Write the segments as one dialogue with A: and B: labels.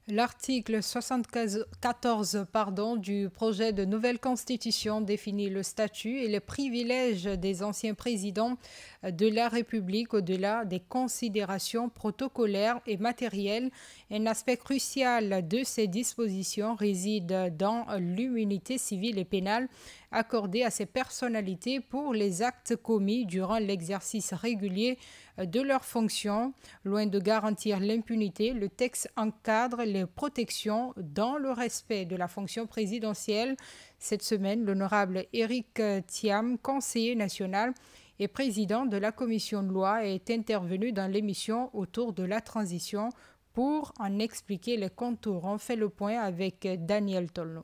A: L'article 74 du projet de nouvelle constitution définit le statut et les privilèges des anciens présidents de la République au-delà des considérations protocolaires et matérielles. Un aspect crucial de ces dispositions réside dans l'immunité civile et pénale accordée à ces personnalités pour les actes commis durant l'exercice régulier de leurs fonctions. Loin de garantir l'impunité, le texte encadre les protections dans le respect de la fonction présidentielle. Cette semaine, l'honorable Éric Thiam, conseiller national et président de la commission de loi, est intervenu dans l'émission autour de la transition pour en expliquer les contours. On fait le point avec Daniel Tolno.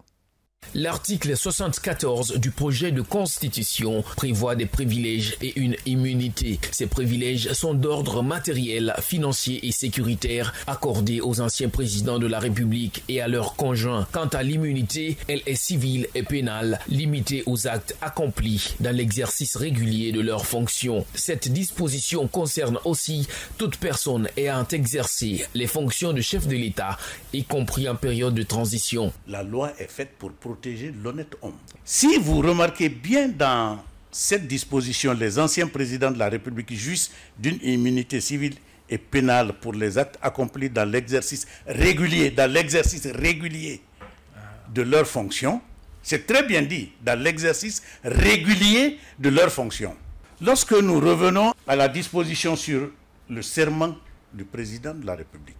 B: L'article 74 du projet de constitution prévoit des privilèges et une immunité. Ces privilèges sont d'ordre matériel, financier et sécuritaire accordés aux anciens présidents de la République et à leurs conjoints. Quant à l'immunité, elle est civile et pénale, limitée aux actes accomplis dans l'exercice régulier de leurs fonctions. Cette disposition concerne aussi toute personne ayant exercé les fonctions de chef de l'État, y compris en période de transition.
C: La loi est faite pour protéger l'honnête homme. Si vous remarquez bien dans cette disposition, les anciens présidents de la République jouissent d'une immunité civile et pénale pour les actes accomplis dans l'exercice régulier, de leurs fonctions. C'est très bien dit, dans l'exercice régulier de leurs fonctions. Lorsque nous revenons à la disposition sur le serment du président de la République,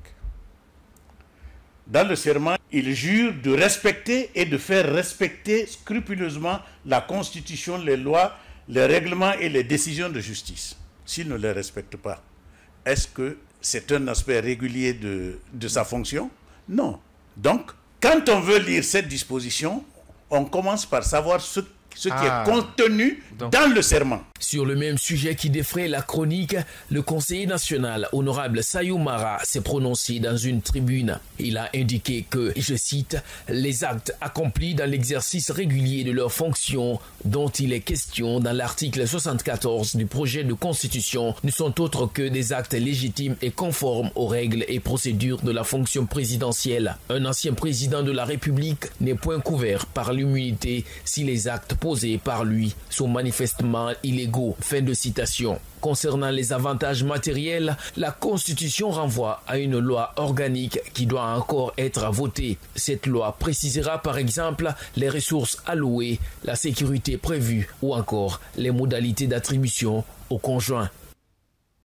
C: dans le serment, il jure de respecter et de faire respecter scrupuleusement la Constitution, les lois, les règlements et les décisions de justice. S'il ne les respecte pas, est-ce que c'est un aspect régulier de sa fonction? Non. Donc, quand on veut lire cette disposition, on commence par savoir ce qui est contenu dans le serment.
B: Sur le même sujet qui défraie la chronique, le conseiller national, honorable Sayou Mara, s'est prononcé dans une tribune. Il a indiqué que, je cite, « les actes accomplis dans l'exercice régulier de leurs fonctions dont il est question dans l'article 74 du projet de constitution ne sont autres que des actes légitimes et conformes aux règles et procédures de la fonction présidentielle. Un ancien président de la République n'est point couvert par l'immunité si les actes posés par lui sont manifestement illégaux. » Fin de citation. Concernant les avantages matériels, la Constitution renvoie à une loi organique qui doit encore être votée. Cette loi précisera par exemple les ressources allouées, la sécurité prévue ou encore les modalités d'attribution aux conjoints.